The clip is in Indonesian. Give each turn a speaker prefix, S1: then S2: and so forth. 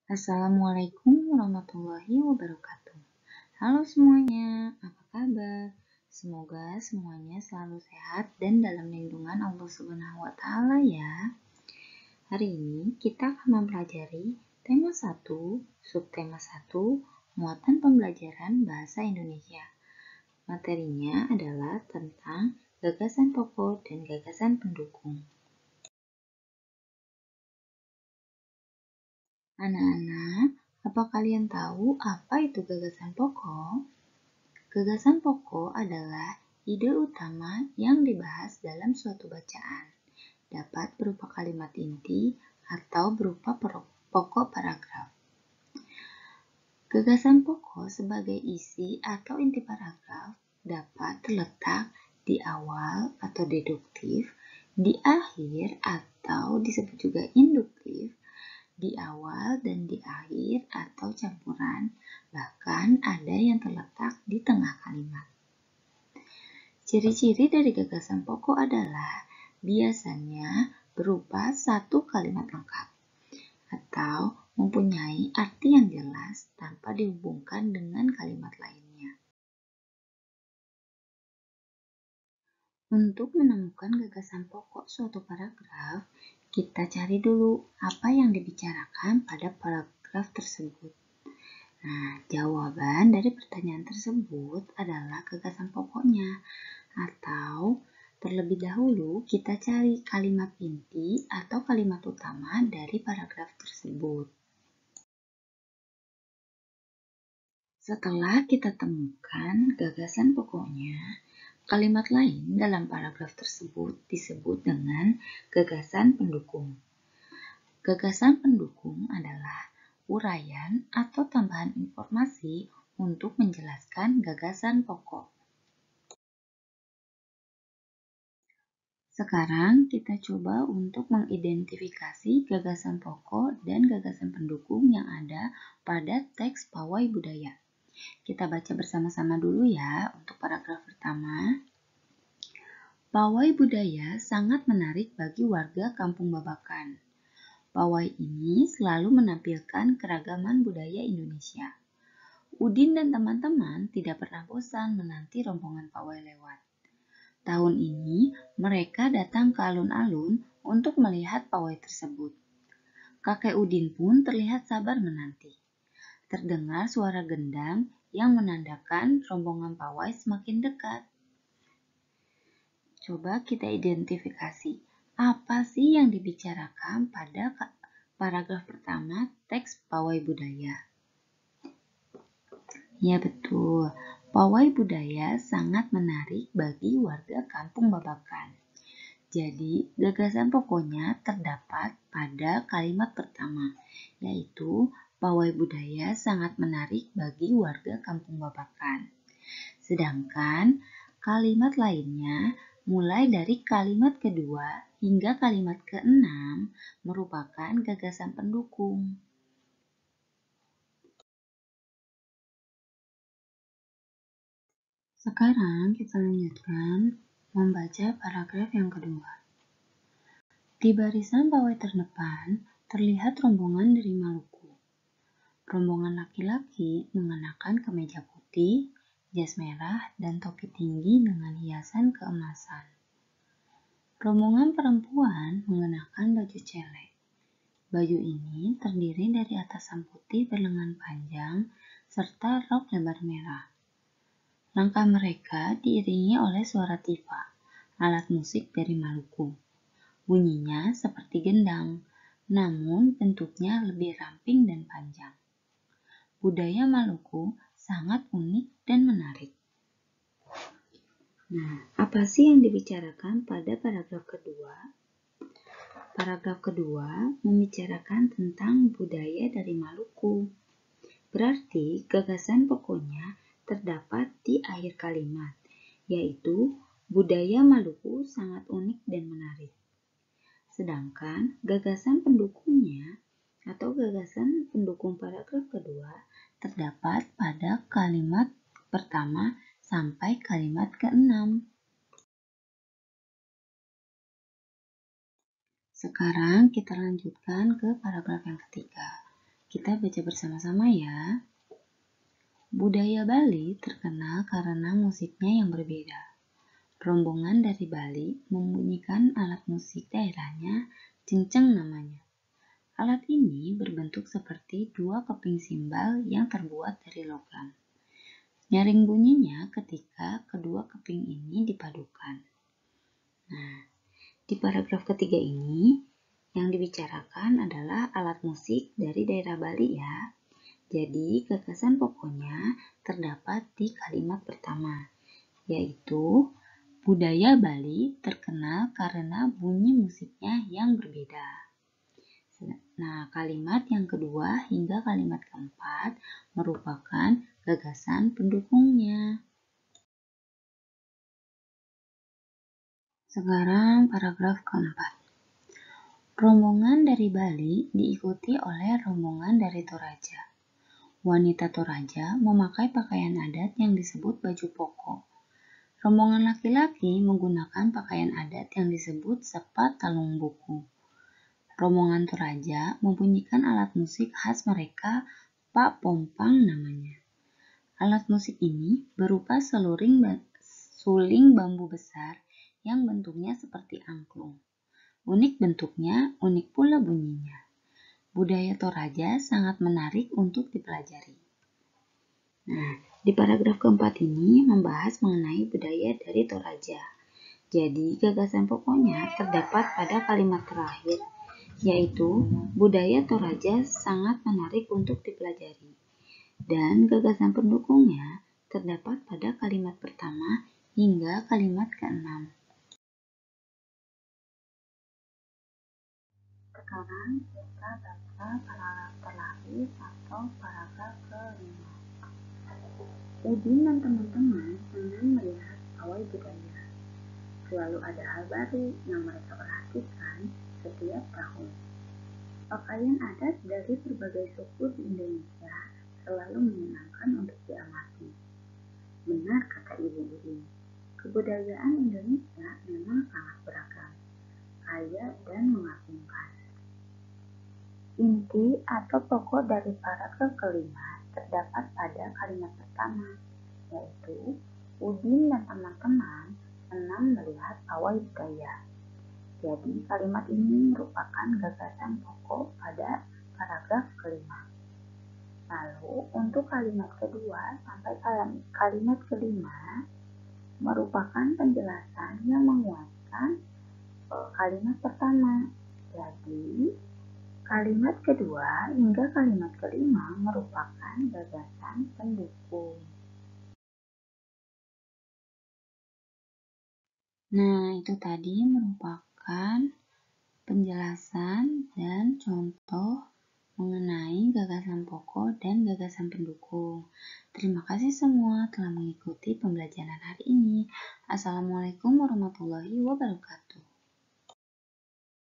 S1: Assalamualaikum warahmatullahi wabarakatuh. Halo semuanya, apa kabar? Semoga semuanya selalu sehat dan dalam lindungan Allah Subhanahu wa Ta'ala ya. Hari ini kita akan mempelajari tema 1, subtema 1, muatan pembelajaran bahasa Indonesia. Materinya adalah tentang gagasan pokok dan gagasan pendukung. Anak-anak, apa kalian tahu apa itu gagasan pokok? Gagasan pokok adalah ide utama yang dibahas dalam suatu bacaan. Dapat berupa kalimat inti atau berupa pokok paragraf. Gagasan pokok sebagai isi atau inti paragraf dapat terletak di awal atau deduktif, di akhir atau disebut juga induktif, di awal dan di akhir atau campuran, bahkan ada yang terletak di tengah kalimat. Ciri-ciri dari gagasan pokok adalah biasanya berupa satu kalimat lengkap atau mempunyai arti yang jelas tanpa dihubungkan dengan kalimat lainnya. Untuk menemukan gagasan pokok suatu paragraf, kita cari dulu apa yang dibicarakan pada paragraf tersebut. Nah, jawaban dari pertanyaan tersebut adalah gagasan pokoknya. Atau terlebih dahulu kita cari kalimat inti atau kalimat utama dari paragraf tersebut. Setelah kita temukan gagasan pokoknya, kalimat lain dalam paragraf tersebut disebut dengan gagasan pendukung. Gagasan pendukung adalah uraian atau tambahan informasi untuk menjelaskan gagasan pokok. Sekarang kita coba untuk mengidentifikasi gagasan pokok dan gagasan pendukung yang ada pada teks Pawai Budaya. Kita baca bersama-sama dulu ya untuk paragraf pertama. Pawai budaya sangat menarik bagi warga Kampung Babakan. Pawai ini selalu menampilkan keragaman budaya Indonesia. Udin dan teman-teman tidak pernah bosan menanti rombongan pawai lewat. Tahun ini mereka datang ke alun-alun untuk melihat pawai tersebut. Kakek Udin pun terlihat sabar menanti. Terdengar suara gendang yang menandakan rombongan pawai semakin dekat. Coba kita identifikasi, apa sih yang dibicarakan pada paragraf pertama teks Pawai Budaya? Ya betul, Pawai Budaya sangat menarik bagi warga Kampung Babakan. Jadi, gagasan pokoknya terdapat pada kalimat pertama, yaitu Pawai Budaya sangat menarik bagi warga Kampung Babakan. Sedangkan kalimat lainnya mulai dari kalimat kedua hingga kalimat keenam merupakan gagasan pendukung. Sekarang kita lanjutkan membaca paragraf yang kedua. Di barisan pawai terdepan terlihat rombongan dari Maluku. Rombongan laki-laki mengenakan kemeja putih, jas merah, dan topi tinggi dengan hiasan keemasan. Rombongan perempuan mengenakan baju celek. Baju ini terdiri dari atasan putih berlengan panjang serta rok lebar merah. Langkah mereka diiringi oleh suara tifa, alat musik dari Maluku. Bunyinya seperti gendang, namun bentuknya lebih ramping dan panjang. Budaya Maluku sangat unik dan menarik. Nah, apa sih yang dibicarakan pada paragraf kedua? Paragraf kedua membicarakan tentang budaya dari Maluku. Berarti gagasan pokoknya terdapat di akhir kalimat, yaitu budaya Maluku sangat unik dan menarik. Sedangkan gagasan pendukungnya atau gagasan pendukung paragraf kedua terdapat pada kalimat pertama sampai kalimat keenam. Sekarang kita lanjutkan ke paragraf yang ketiga. Kita baca bersama-sama ya. Budaya Bali terkenal karena musiknya yang berbeda. Rombongan dari Bali membunyikan alat musik daerahnya, cengceng namanya. Alat ini berbentuk seperti dua keping simbal yang terbuat dari logam. Nyaring bunyinya ketika kedua keping ini dipadukan. Nah, di paragraf ketiga ini, yang dibicarakan adalah alat musik dari daerah Bali ya. Jadi, gagasan pokoknya terdapat di kalimat pertama, yaitu budaya Bali terkenal karena bunyi musiknya yang berbeda. Nah, kalimat yang kedua hingga kalimat keempat merupakan gagasan pendukungnya. Sekarang paragraf keempat. Rombongan dari Bali diikuti oleh rombongan dari Toraja. Wanita Toraja memakai pakaian adat yang disebut baju poko. Rombongan laki-laki menggunakan pakaian adat yang disebut sepat talung buku. Rombongan Toraja membunyikan alat musik khas mereka, Pak Pompang namanya. Alat musik ini berupa suling bambu besar yang bentuknya seperti angklung. Unik bentuknya, unik pula bunyinya. Budaya Toraja sangat menarik untuk dipelajari. Nah, di paragraf keempat ini membahas mengenai budaya dari Toraja. Jadi, gagasan pokoknya terdapat pada kalimat terakhir, yaitu budaya Toraja sangat menarik untuk dipelajari. Dan gagasan pendukungnya terdapat pada kalimat pertama hingga kalimat ke-6. Sekarang kita baca paragraf terakhir atau paragraf ke-5. Udin dan teman-teman senang melihat pawai budaya. Selalu ada hal baru yang mereka perhatikan setiap tahun. Pakaian adat dari berbagai suku di Indonesia selalu menyenangkan untuk diamati. Benar kata Ibu Udin, kebudayaan Indonesia memang sangat beragam, kaya dan mengagumkan. Inti atau pokok dari paragraf kelima terdapat pada kalimat pertama, yaitu Udin dan teman-teman senang melihat pawai budaya. Jadi kalimat ini merupakan gagasan pokok pada paragraf kelima. Lalu untuk kalimat kedua sampai kalimat kelima merupakan penjelasan yang menguatkan kalimat pertama. Jadi kalimat kedua hingga kalimat kelima merupakan gagasan pendukung. Nah, itu tadi merupakan penjelasan dan contoh mengenai gagasan pokok dan gagasan pendukung. Terima kasih semua telah mengikuti pembelajaran hari ini. Assalamualaikum warahmatullahi wabarakatuh.